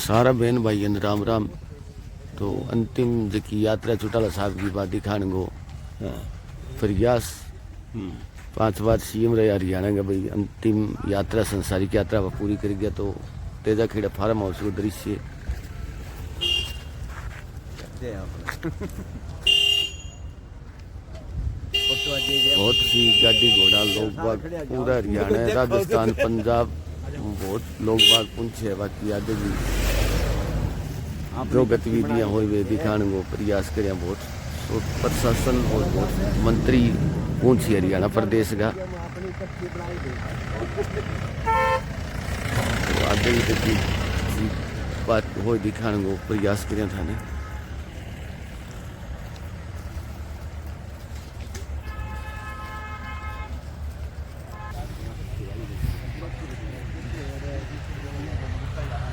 सारा बहन भाई राम राम। तो अंतिम जकी यात्रा चौटाला साहब की बात दिखाने को प्रयास 5 बार सीएम रहे हरियाणा का भाई अंतिम यात्रा संसारिक यात्रा पूरी कर गया। तो तेजा खेड़ा फार्म हाउस को दृश्य बहुत सी गाड़ी घोड़ा लोग बाग पूरा हरियाणा राजस्थान पंजाब बहुत लोग बाग पूछे बाकी आगे भी जो गतिविधियां हुई वे दिखाने को प्रयास करें। बहुत तो प्रशासन और बहुत मंत्री पहुंची हरियाणा प्रदेश का तो आगे भी बात हो दिखाने को प्रयास करें थाने।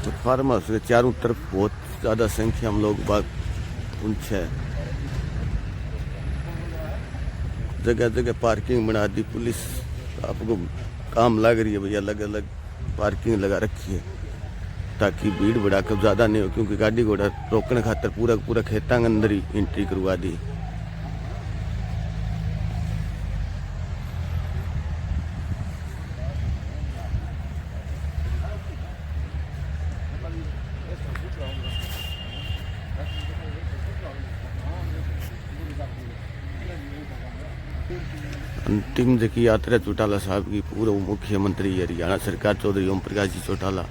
तो फार्म हाउस के चारों तरफ बहुत ज़्यादा संख्या में लोग बाग पहुंचे। जगह जगह पार्किंग बना दी पुलिस आपको काम लग रही है भैया अलग अलग पार्किंग लगा रखी है ताकि भीड़ भड़ाका ज़्यादा नहीं हो क्योंकि गाड़ी घोड़ा रोकने खातर पूरा पूरा खेता के अंदर ही एंट्री करवा दी। अंतिम जकी यात्रा चौटाला साहब की पूर्व मुख्यमंत्री हरियाणा सरकार चौधरी ओम प्रकाश जी चौटाला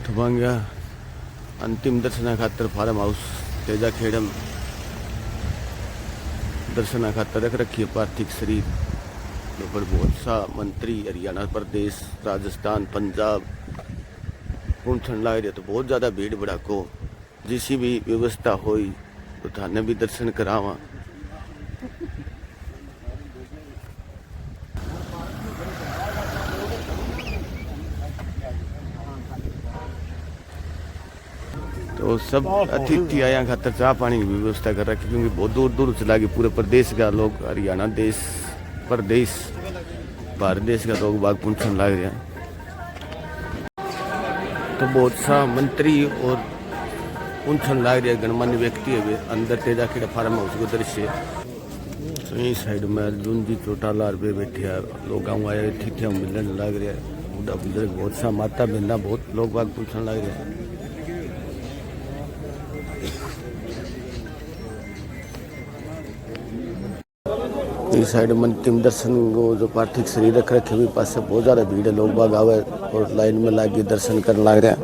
थमांगा अंतिम दर्शना खातर फार्म हाउस तेजा खेड़म दर्शना खातर रख रखी है पार्थिव शरीर। तो पर बहुत सा मंत्री हरियाणा प्रदेश राजस्थान पंजाब पहुंचने लग रहे तो बहुत ज़्यादा भीड़ भड़ाको जिसी भी व्यवस्था हुई तो थाने भी दर्शन करावा। तो सब अतिथि आया खातर चाह पानी की व्यवस्था कर रखी क्योंकि बहुत दूर दूर चला गया पूरे प्रदेश का लोग हरियाणा देश प्रदेश भारत देश का लोग बाग पहुंचने लग रहे हैं। तो बहुत सा मंत्री और पहुंचने लग रहे गणमान्य व्यक्ति है अंदर तेजा खेड़ा फार्म हाउस को दृश्य। तो यही साइड में अर्जुन जी चौटाला पे बैठे लोग आए अतिथियां मिलने लग रहे बूढ़ा बुजुर्ग बहुत सा माता बहना बहुत लोग बाग पहुंचने लग रहे हैं। इस साइड में अंतिम दर्शन को जो पार्थिव शरीर रख रखे हुए पास से बहुत ज़्यादा भीड़ है लोग बाग आवे और लाइन में लाके दर्शन करने लग रहे हैं।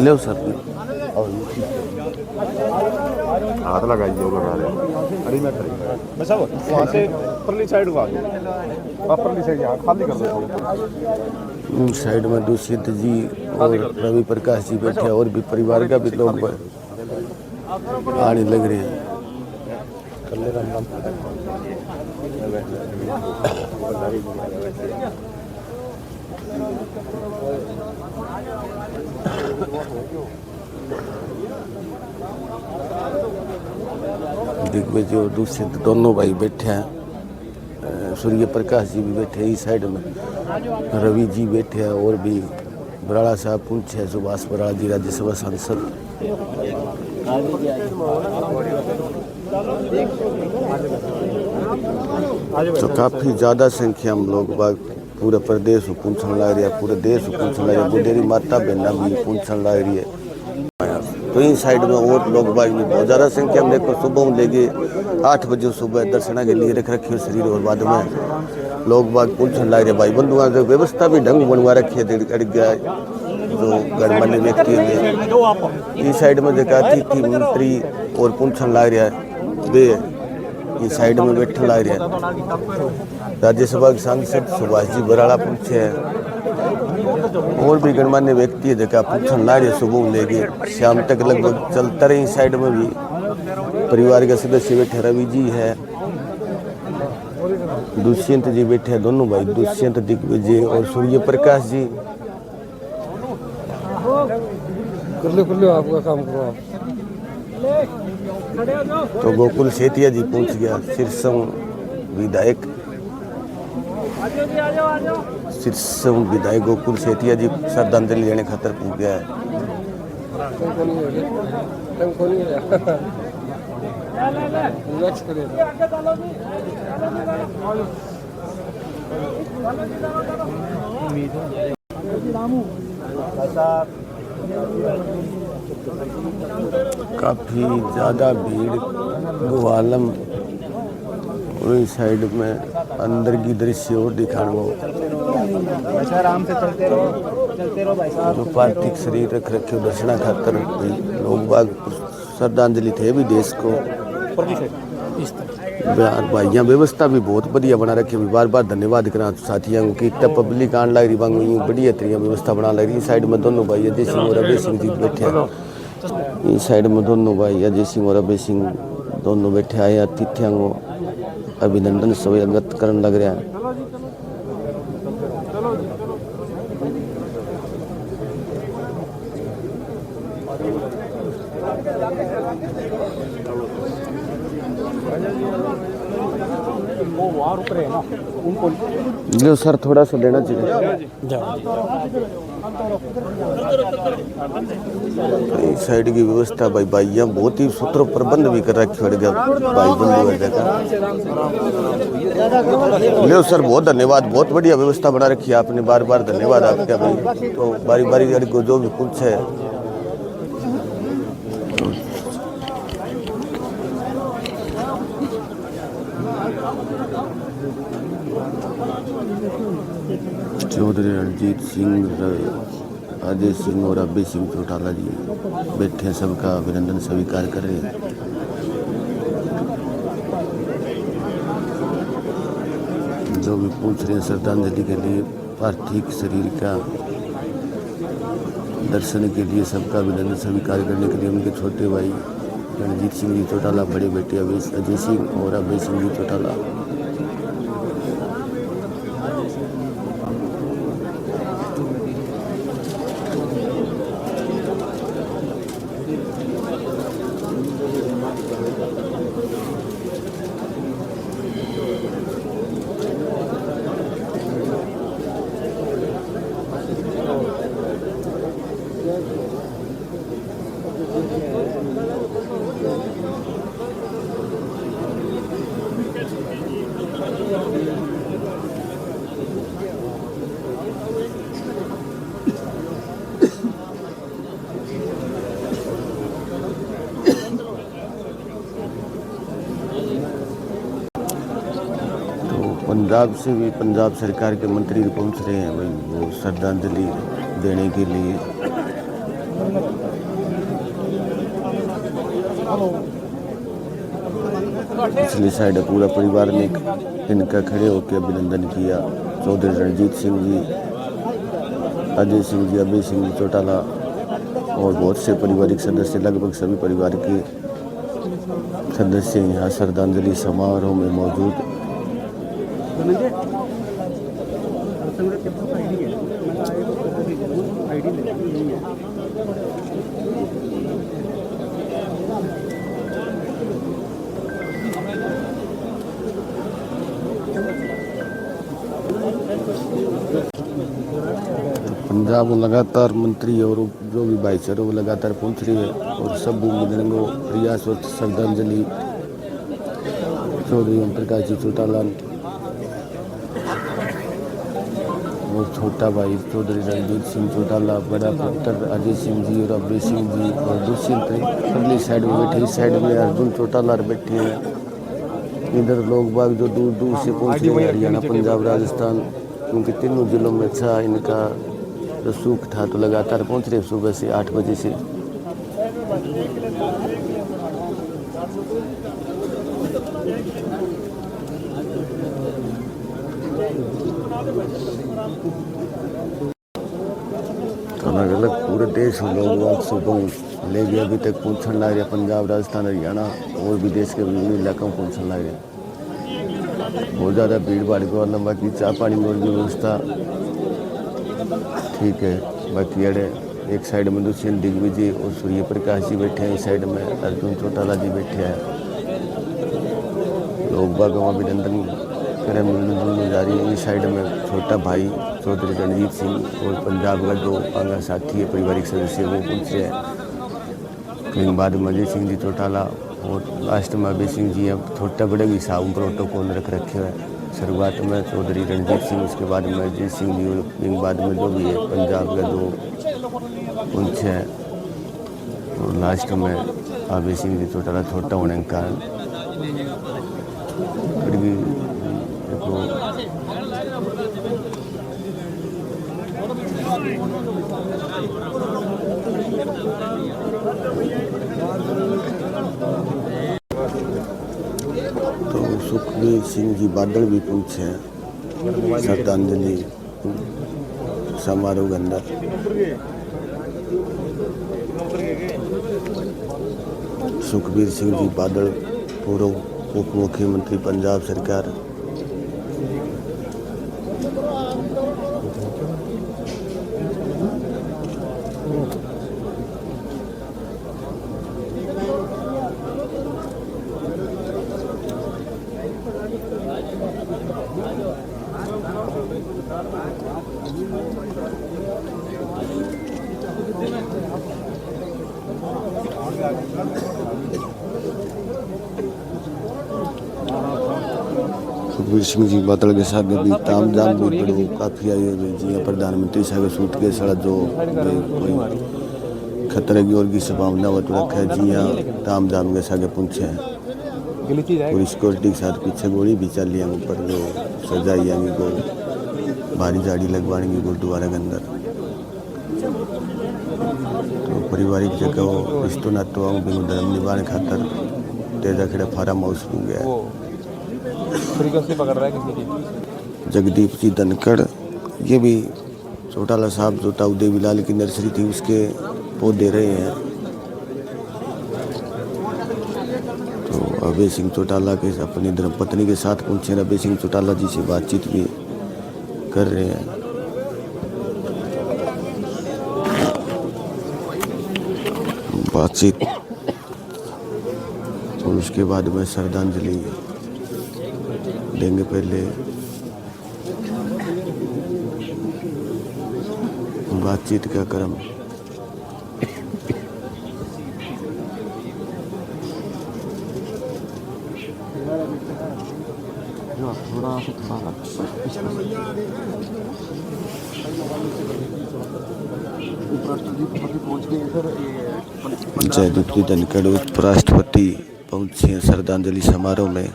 लो सर हाथ लगाइए लगा रहे अरे मैं वहाँ से परली साइड को आ गया परली साइड यहाँ खाली कर दो। साइड में दुष्यंत जी और रवि प्रकाश जी बैठे और भी परिवार का भी लोग आने लग रहे हैं। दिग्विजय और दुष्यंत दोनों भाई बैठे हैं। सूर्य प्रकाश जी भी बैठे हैं इस साइड में रवि जी बैठे हैं और भी बराड़ा साहब पूछे हैं सुभाष बराड़ा जी राज्यसभा सांसद। तो काफ़ी ज़्यादा संख्या में लोग बाग पूरे प्रदेश को पूछने लग रही है पूरे देश को पूछने लग रही है बुढ़ेरी माता बहना भी पूछने लग रही है। तो इन साइड में और लोग बाग भी बहुत ज़्यादा संख्या में देखो सुबह में लेके 8 बजे सुबह दर्शना के लिए रख रखी है शरीर और बाद में लोग बाग पूछने लग रहे भाई बंधुआ जो व्यवस्था भी ढंग बनवा रखी है जो गणमान्य व्यक्ति है इस साइड में देखा अतिथि मंत्री और पूछने लग रहा है वे इस साइड में बैठने लग रहे हैं। राज्यसभा के सांसद सुभाष जी बराड़ा पूछे हैं और भी गणमान्य व्यक्ति है जगह पूछने लग रहे सुबह लेके शाम तक लगभग चलता रहे। इस साइड में भी परिवार के सदस्य बैठे रवि जी है दुष्यंत जी बैठे हैं दोनों भाई दुष्यंत दिग्विजय और सूर्य प्रकाश जी। कर लो आपका काम करो आप। तो गोकुल सेतिया जी पहुंच गया सिरसंग विधायक शीर्षों विधायक गोकुल सेठिया जी श्रद्धांजलि लेने खातर पहुंच गया है। काफ़ी ज़्यादा भीड़ ग्वालम और इस साइड में अंदर की दृश्य और दिखाने आराम से चलते रहो भाई साहब। जो पार्थिव शरीर रख रखे दर्शना खातर लोग बाग श्रद्धांजलि थे भी देश को। भाइयाँ व्यवस्था भी बहुत बढ़िया बना रखी है। बार बार धन्यवाद करा साथियों की तब पब्लिक आने लग रही बांग बढ़िया तरीके व्यवस्था बना लग रही। साइड में दोनों भाई अजय सिंह और अभय सिंह जी बैठे हैं। इस साइड में दोनों भाई अजय सिंह और अभय सिंह दोनों बैठे आए अतिथियों को अभिनंदन स्वागत करने लग रहा है। वो वहाँ रुक रहे हैं ना उनको जो सर थोड़ा सा देना चाहिए। इस साइड की व्यवस्था भाई भाइयाँ बहुत ही सूत्र प्रबंध भी कर रखे हैं भाई बंधु ले सर बहुत धन्यवाद। बहुत बढ़िया व्यवस्था बना रखी है आपने। बार बार धन्यवाद आपका भाई। तो बारी बारी को जो भी कुछ है चौधरी रणजीत सिंह अजय सिंह और अभय सिंह चौटाला जी बैठे सबका अभिनंदन स्वीकार कर रहे हैं। जो भी पूछ रहे हैं श्रद्धांजलि के लिए पार्थिव शरीर का दर्शन के लिए सबका अभिनंदन स्वीकार करने के लिए उनके छोटे भाई रणजीत सिंह जी चौटाला, बड़े बेटे अजय सिंह और अभय सिंह जी चौटाला। पंजाब से भी पंजाब सरकार के मंत्री पहुंच रहे हैं भाई वो श्रद्धांजलि देने के लिए। पिछली साइड पूरा परिवार ने इनका खड़े होकर अभिनंदन किया। चौधरी रणजीत सिंह जी, अजय सिंह जी, अभय सिंह जी चौटाला और बहुत से पारिवारिक सदस्य, लगभग सभी परिवार के सदस्य यहाँ श्रद्धांजलि समारोह में मौजूद। पंजाब लगातार मंत्री और जो भी भाईचारे वो लगातार पहुंच रही है और सब मिलने को प्रयास और श्रद्धांजलि चौधरी ओम प्रकाश जी चौटाला और छोटा भाई चौधरी रणजीत सिंह चौटाला, बड़ा पुत्र अजय सिंह जी और अभय सिंह जी और दुष्यंत अगली साइड में बैठे। इस साइड में अर्जुन चौटाला बैठे हैं। इधर लोग बाग जो दूर दूर से पहुंचे हैं, हरियाणा, पंजाब, राजस्थान, क्योंकि तीनों जिलों में अच्छा इनका जो सूख था तो लगातार पहुंच रहे सुबह से 8 बजे से। तो अलग अलग पूरे देश में लोग सुबह ले गए अभी तक पहुँचने लग रहे। पंजाब, राजस्थान, हरियाणा और भी देश के विभिन्न इलाकों में पहुँचने लग रहे। बहुत ज़्यादा भीड़ भाड़ को लंबा की चाय पानी और भी व्यवस्था ठीक है। बाकी अड़े एक साइड में दुष्यंत दिग्विजय और सूर्य प्रकाश जी बैठे हैं, इस साइड में अर्जुन चौटाला जी बैठे हैं। लोग बागों का अभिनंदन करें, मिलने जुलने जा रही है। इस साइड में छोटा भाई चौधरी रणजीत सिंह और पंजाब का जो आंगा साथी है पारिवारिक सदस्य वो पहुँचे हैं। फिर बाद में अजय सिंह जी चौटाला और लास्ट में अभय सिंह जी अब छोटा बड़े भी साहब प्रोटोकॉल रख रखे हुए हैं। शुरुआत में चौधरी रणजीत सिंह, उसके बाद में अजय सिंह जी, और बाद में जो भी है पंजाब का जो पहुँचे हैं, और लास्ट में अभय सिंह जी चौटाला छोटा होने के कारण देखो तो सुखबीर सिंह जी बादल भी पहुंचे हैं श्रद्धांजलि समारोह के अंदर। सुखबीर सिंह जी बादल पूर्व उप मुख्यमंत्री पंजाब सरकार। सुखबीर सिंह जी बादल के साथ भी ताम जाम भी बड़ो काफ़ी आए हुए जी। प्रधानमंत्री साहब सूट के सड़ा जो कोई खतरे की और की संभावना हो तो रखा है जी। यहाँ ताम जाम के साथ पहुँचे हैं पूरी सिक्योरिटी के साथ। पीछे गोली भी चल रही है, ऊपर जो सजाई आएंगी को भारी झाड़ी लगवाएंगी गुरुद्वारा के अंदर। तो पारिवारिक जगह वो इस तो ना तो आऊँ बिनु धर्म निभाने खातर तेजा खेड़ा फार्म हाउस हो गया है। से पकड़ रहा है किसी की। जगदीप जी धनखड़, ये भी चौटाला साहब जो ताऊ देवीलाल की नर्सरी थी उसके पौधे रहे हैं। तो अभय सिंह चौटाला के अपनी धर्मपत्नी के साथ पहुंचे। अभय सिंह चौटाला जी से बातचीत भी कर रहे हैं। बातचीत और उसके बाद में श्रद्धांजलि देंगे। पहले बातचीत का क्रम जयदीप जी धनखड़ उपराष्ट्रपति पहुंचे हैं श्रद्धांजलि समारोह में।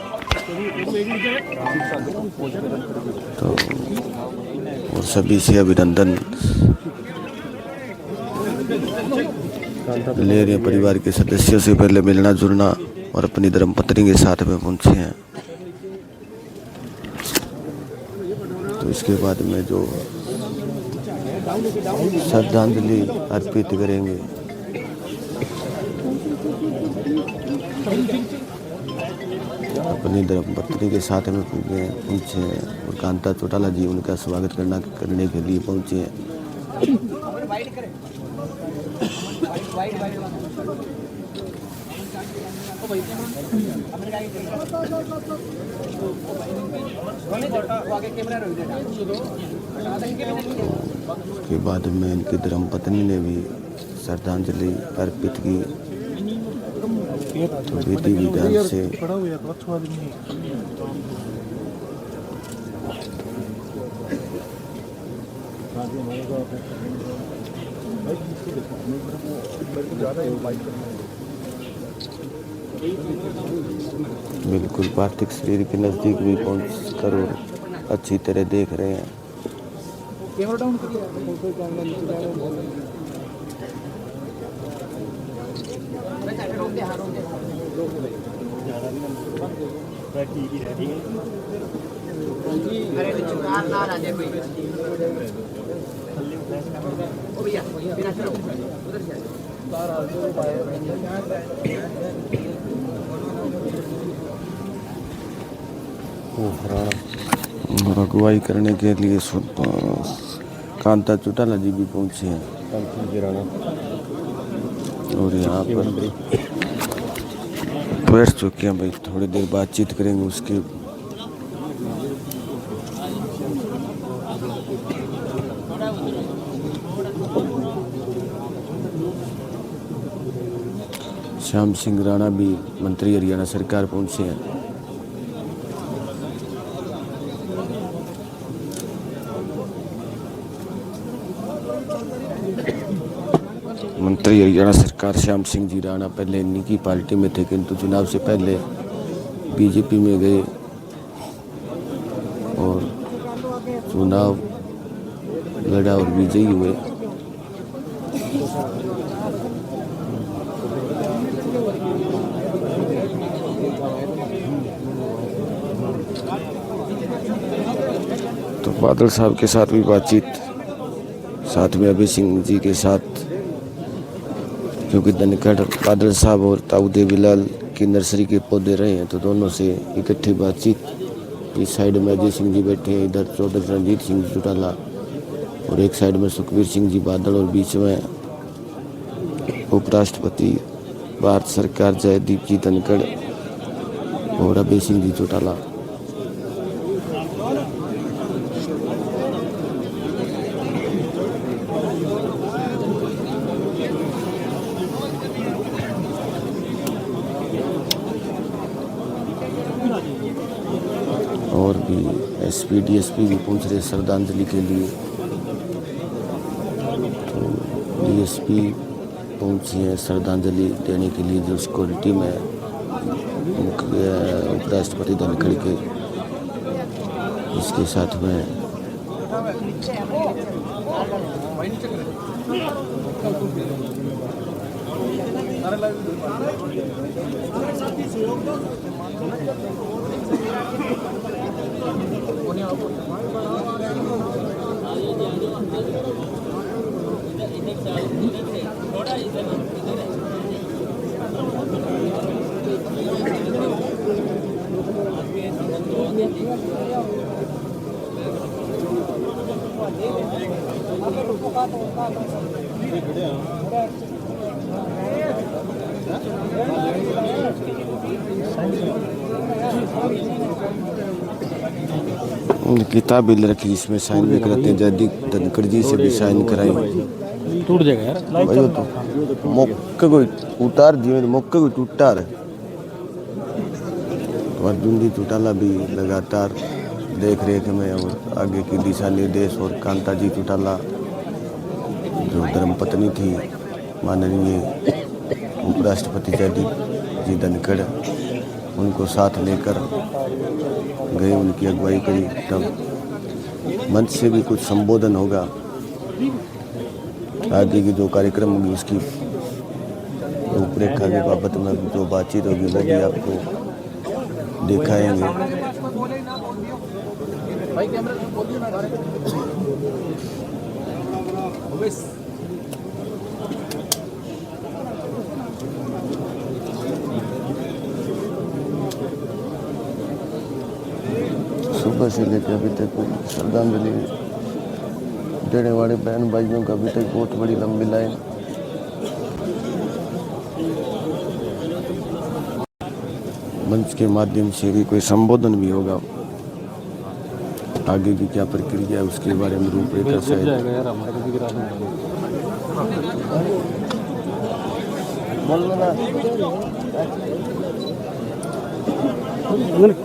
तो और सभी से अभिनंदन ले रहे परिवार के सदस्यों से। पहले मिलना जुलना और अपनी धर्मपत्नी के साथ में पहुंचे हैं। तो इसके बाद में जो श्रद्धांजलि अर्पित करेंगे अपनी धर्मपत्नी के साथ में पहुंचे हैं। और कांता चौटाला जी उनका स्वागत करने के लिए पहुंचे हैं। के बाद में इनकी धर्मपत्नी ने भी श्रद्धांजलि अर्पित की। तो विधि विधान से बिल्कुल पार्थिव शरीर के नजदीक भी पहुंच कर और अच्छी तरह देख रहे हैं। अगुवाई करने के लिए कांता चौटाला जी भी पहुंचे हैं। और यहाँ पर बैठ चुके हैं भाई, थोड़ी देर बातचीत करेंगे उसके। श्याम सिंह राणा भी मंत्री हरियाणा सरकार पहुंचे हैं। मंत्री हरियाणा सरकार श्याम सिंह जी राणा पहले इन्हीं की पार्टी में थे, किंतु चुनाव से पहले बीजेपी में गए और चुनाव लड़ा और विजयी हुए। तो बादल साहब के साथ भी बातचीत, साथ में अभय सिंह जी के साथ, क्योंकि धनखड़ बादल साहब और ताऊ देवीलाल की नर्सरी के पौधे रहे हैं, तो दोनों से इकट्ठी बातचीत। इस साइड में अजय सिंह जी बैठे हैं, इधर चौधरी रणजीत सिंह चौटाला, और एक साइड में सुखबीर सिंह जी बादल, और बीच में उपराष्ट्रपति भारत सरकार जयदीप जी धनखड़ और अभय सिंह जी चौटाला। और भी एसपी डीएसपी भी पूछ रहे श्रद्धांजलि के लिए, तो डीएसपी पहुंची है श्रद्धांजलि देने के लिए, जो सिक्योरिटी में उपराष्ट्रपति धनखड़ के, इसके साथ में किताब भी रखी, इसमें साइन भी कराते हैं। जयदीप धनखड़ जी से भी साइन कराई। टूट जाएगा यार भाई वो तो मौके को उतार दिए, मौके को टूटा रहे। अर्जुन जी चौटाला भी लगातार देख रेख में और आगे की दिशा निर्देश, और कांता जी चौटाला जो धर्मपत्नी थी माननीय उपराष्ट्रपति जयदीप जी धनखड़, उनको साथ लेकर गए, उनकी अगुवाई करी। तब मंच से भी कुछ संबोधन होगा, आगे की जो कार्यक्रम होगी उसकी रूपरेखा के बाबत में जो बातचीत होगी वो भी आपको दिखाएंगे। सुबह से लेकर अभी तक श्रद्धांजलि देने वाले बहन भाइयों का अभी तक बहुत बड़ी लंबी लाइन। मंच के माध्यम से भी कोई संबोधन भी होगा, आगे की क्या प्रक्रिया है उसके बारे में रूपरेखा से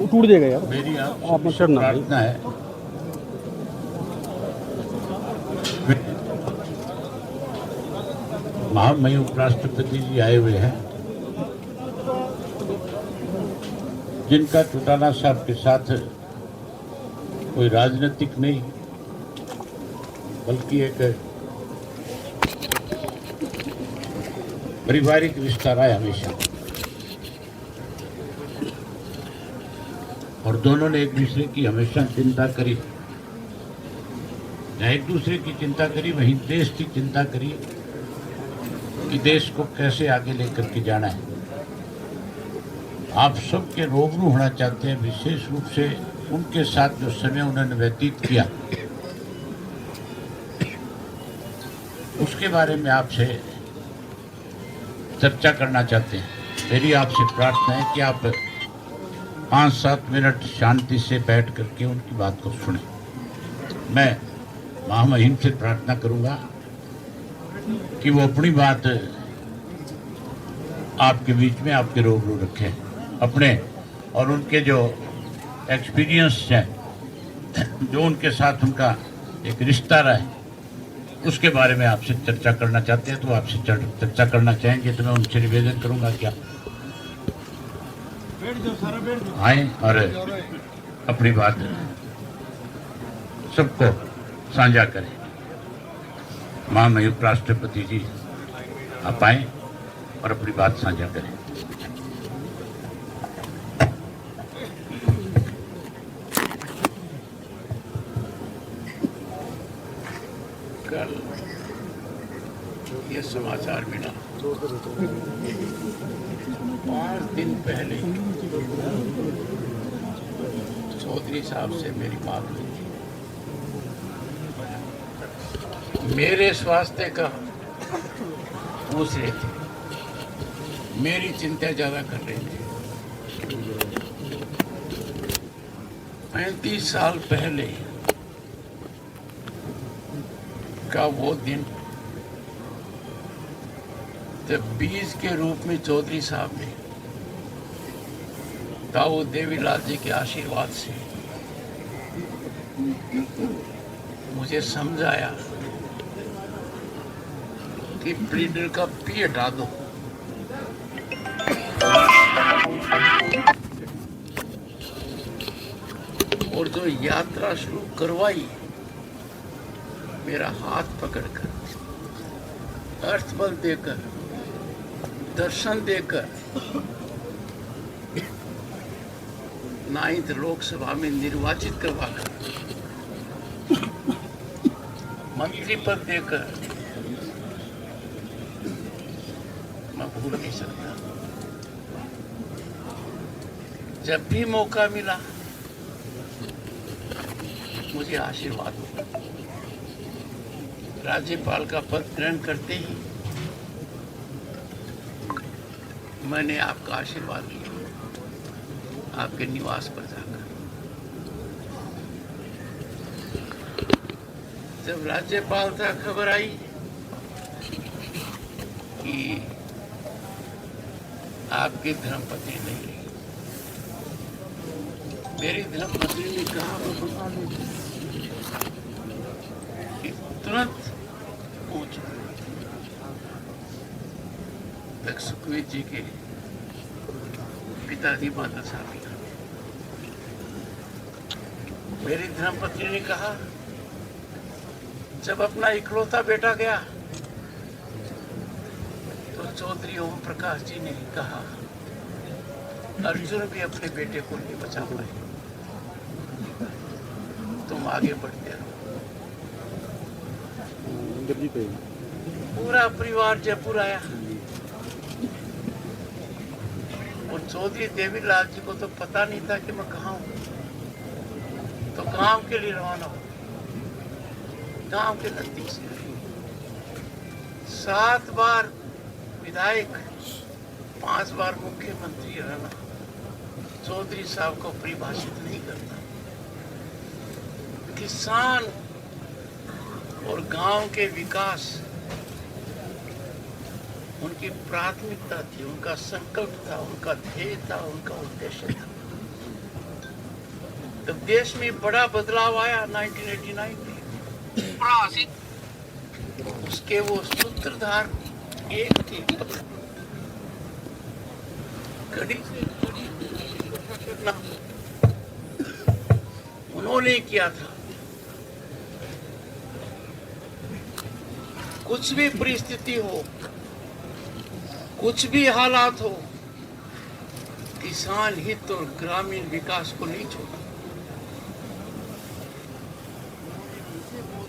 टूट जाएगा यार। मेरी आप प्रार्थना है, महामहिम उपराष्ट्रपति जी आए हुए हैं, जिनका चौटाला साहब के साथ कोई राजनीतिक नहीं बल्कि एक पारिवारिक रिश्ता रहा है हमेशा, और दोनों ने एक दूसरे की हमेशा चिंता करी। जहाँ एक दूसरे की चिंता करी वहीं देश की चिंता करी कि देश को कैसे आगे लेकर के जाना है। आप सबके रूबरू होना चाहते हैं, विशेष रूप से उनके साथ जो समय उन्होंने व्यतीत किया उसके बारे में आपसे चर्चा करना चाहते हैं। मेरी आपसे प्रार्थना है कि आप 5-7 मिनट शांति से बैठ करके उनकी बात को सुने। मैं महामहिम से प्रार्थना करूंगा कि वो अपनी बात आपके बीच में आपके रूबरू रखें, अपने और उनके जो एक्सपीरियंस है, जो उनके साथ उनका एक रिश्ता रहा है, उसके बारे में आपसे चर्चा करना चाहते हैं तो आपसे चर्चा करना चाहेंगे। तो मैं उनसे निवेदन करूंगा कि आप आए और अपनी बात सबको साझा करें। महामहिम राष्ट्रपति जी, आप आए और अपनी बात साझा करें। कल ये समाचार मिला, 5 दिन पहले चौधरी साहब से मेरी बात हुई थी। मेरे स्वास्थ्य का पूछ रहे थे, मेरी चिंता ज्यादा कर रहे थे। 35 साल पहले का वो दिन जब बीज के रूप में चौधरी साहब ने दाऊद देवीलाल जी के आशीर्वाद से मुझे समझाया कि ब्लीडर का पी हटा दो। और जो यात्रा शुरू करवाई, मेरा हाथ पकड़कर, अर्थबल देकर, दर्शन देकर 9th लोकसभा में निर्वाचित करवाकर, मंत्री पद देकर, मैं भूल नहीं सकता। जब भी मौका मिला मुझे आशीर्वाद हुआ। राज्यपाल का पद ग्रहण करते ही मैंने आपका आशीर्वाद लिया आपके निवास पर जाकर। जब राज्यपाल तक खबर आई कि आपकी धर्मपत्नी नहीं रही, मेरी धर्मपत्नी ने कहा कि तुरंत पहुंचो। तक सुखवीर जी के पिताजी माता साहब, मेरी धर्मपत्नी ने कहा, जब अपना इकलौता बेटा गया तो चौधरी ओम प्रकाश जी ने कहा, अर्जुन भी अपने बेटे को नहीं बचा पाए, तुम आगे बढ़ते रहो। पूरा परिवार जयपुर आया और चौधरी देवीलाल जी को तो पता नहीं था कि मैं कहाँ हूँ, तो गांव के लिए रवाना हो। गांव के नजदीक से 7 बार विधायक, 5 बार मुख्यमंत्री रहना चौधरी साहब को परिभाषित नहीं करता। किसान और गांव के विकास उनकी प्राथमिकता थी, उनका संकल्प था, उनका ध्येय था, उनका उद्देश्य था। तब देश में बड़ा बदलाव आया 1989 में। उसके वो सूत्रधार एक थे, कड़ी से करना उन्होंने किया था। कुछ भी परिस्थिति हो, कुछ भी हालात हो, किसान हित और ग्रामीण विकास को नहीं छोड़ा।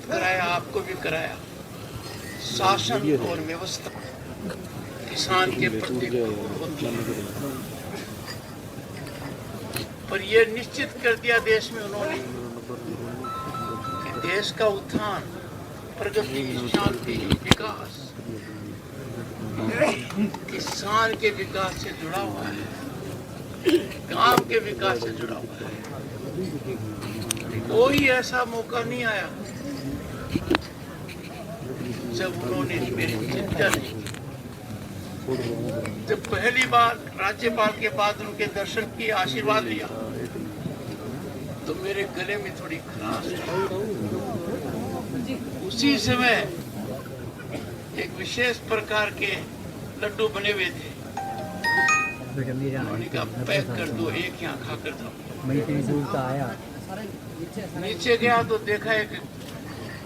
कराया, आपको भी कराया। शासन और व्यवस्था किसान के प्रति होती है, पर यह निश्चित कर दिया देश में उन्होंने कि देश का उत्थान, प्रगति, शांति, विकास किसान के विकास से जुड़ा हुआ है, गांव के विकास से जुड़ा हुआ है। कोई ऐसा मौका नहीं आया जब उन्होंने मेरी चिंता नहीं की। जब पहली बार राज्यपाल के बाद उनके दर्शन किए, आशीर्वाद लिया, तो मेरे गले में थोड़ी खराश हुई। उसी समय एक विशेष प्रकार के लड्डू बने हुए थे। उन्होंने कहा पैक कर दो, एक यहाँ खा कर दो। नीचे गया तो देखा एक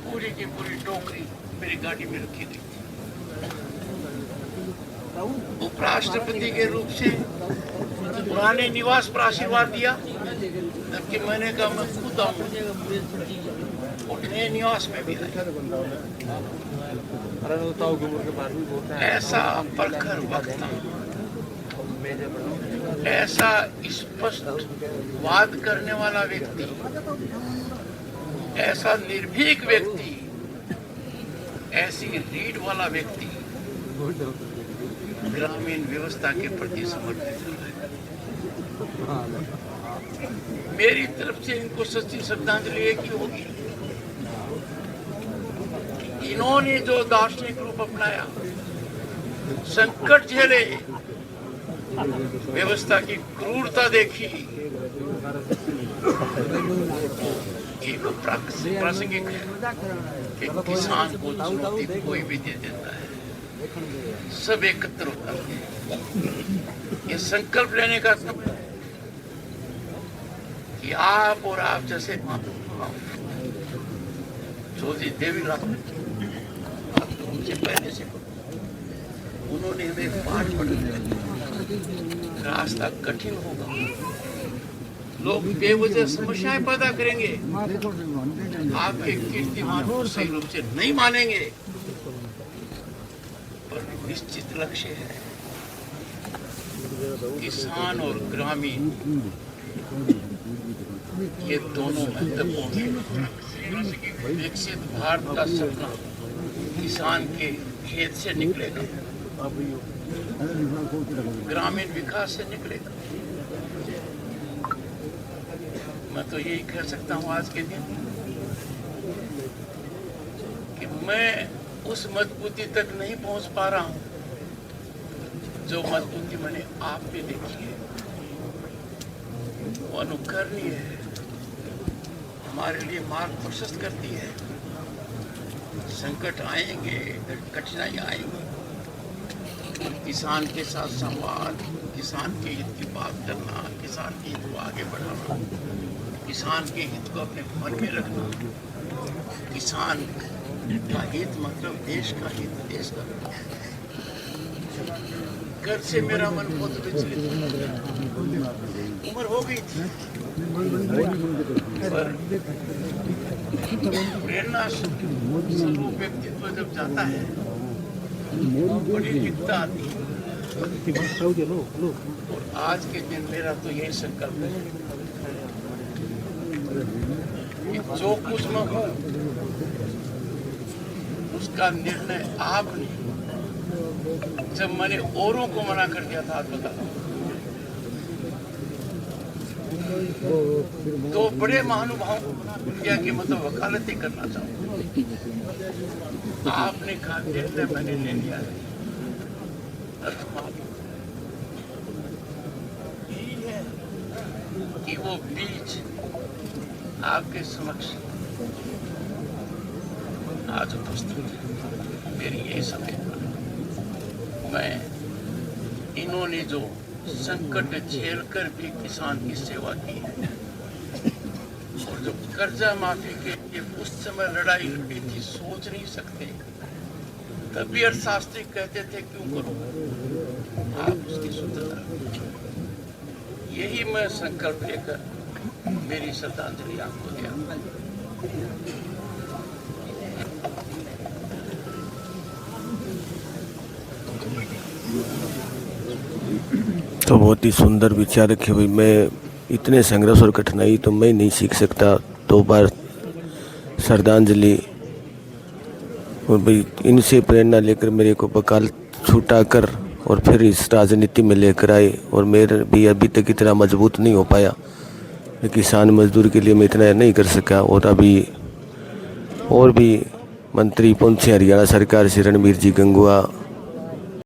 पूरी की पूरी टोकरी मेरी गाड़ी में रखी गई थी। उपराष्ट्रपति के रूप से पुराने निवास पर आशीर्वाद दिया, जबकि मैंने कहा मैं खुद आऊंगा और नए निवास में भी आया। ऐसा प्रखर वक्ता, ऐसा स्पष्ट वाद करने वाला व्यक्ति, ऐसा निर्भीक व्यक्ति, ऐसी रीढ़ वाला व्यक्ति ग्रामीण व्यवस्था के प्रति समर्पित है। मेरी तरफ से इनको सच्ची श्रद्धांजलि एक ही होगी। इन्होंने जो दार्शनिक रूप अपनाया, संकट झेले, व्यवस्था की क्रूरता देखी, ये प्रासंगिक है कि किसान को चुनौती कोई भी दे देता है, सब एकत्र होकर के ये संकल्प लेने का कि आप और आप जैसे चौधरी देवीलाल उनसे पहले से उन्होंने हमें पाठ पढ़ाया। रास्ता कठिन होगा, लोग बेवजह समस्याएं पैदा करेंगे, आपके कीर्तिमान को सही रूप से नहीं मानेंगे, पर निश्चित लक्ष्य है किसान और ग्रामीण, ये दोनों महत्वपूर्ण हैं। विकसित भारत का सपना किसान के खेत से निकलेगा, ग्रामीण विकास से निकलेगा। मैं तो यही कह सकता हूँ आज के दिन कि मैं उस मजबूती तक नहीं पहुंच पा रहा हूं जो मजबूती मैंने आप में देखी है। वो अनुकरणीय है, हमारे लिए मार्ग प्रशस्त करती है। संकट आएंगे, कठिनाई आएंगी, किसान के साथ संवाद, किसान के हित की बात करना, किसान के हित को आगे बढ़ाना, किसान के हित को अपने मन में रखना। किसान का हित मतलब देश का हित, देश का हित। घर से मेरा मन बहुत विचलित, उम्र हो गई थी, पर प्रेरणा स्वरूप व्यक्तित्व जब जाता है बड़ी दिक्कत आती है। और आज के दिन मेरा तो यही संकल्प है कि जो कुछ मैं हूँ उसका निर्णय आपने, जब मैंने औरों को मना कर दिया था, आज बता तो बड़े महानुभावों को मना कर दिया कि मतलब वकालती करना चाहूँ, आपने कहा निर्णय मैंने ले लिया है। कि वो बीज आपके समक्ष आज उपस्थित है। मेरी यही समझ, मैं इन्होंने जो संकट झेलकर भी किसान की सेवा की है और जो कर्जा माफी के लिए उस समय लड़ाई लड़ी थी, सोच नहीं सकते। तभी अर्थशास्त्री कहते थे क्यों करो, आप उसकी स्वतंत्रता। यही मैं संकल्प लेकर मेरी श्रद्धांजलि आपको दिया। तो बहुत ही सुंदर विचार रखे भाई। मैं इतने संघर्ष और कठिनाई तो मैं नहीं सीख सकता, 2 बार श्रद्धांजलि। और भाई इनसे प्रेरणा लेकर मेरे को वकालत छुटा कर और फिर इस राजनीति में लेकर आए, और मेरे भी अभी तक इतना मजबूत नहीं हो पाया। किसान मजदूर के लिए मैं इतना नहीं कर सका। और अभी और भी मंत्री पहुंचे हरियाणा सरकार से, रणबीर जी गंगुआ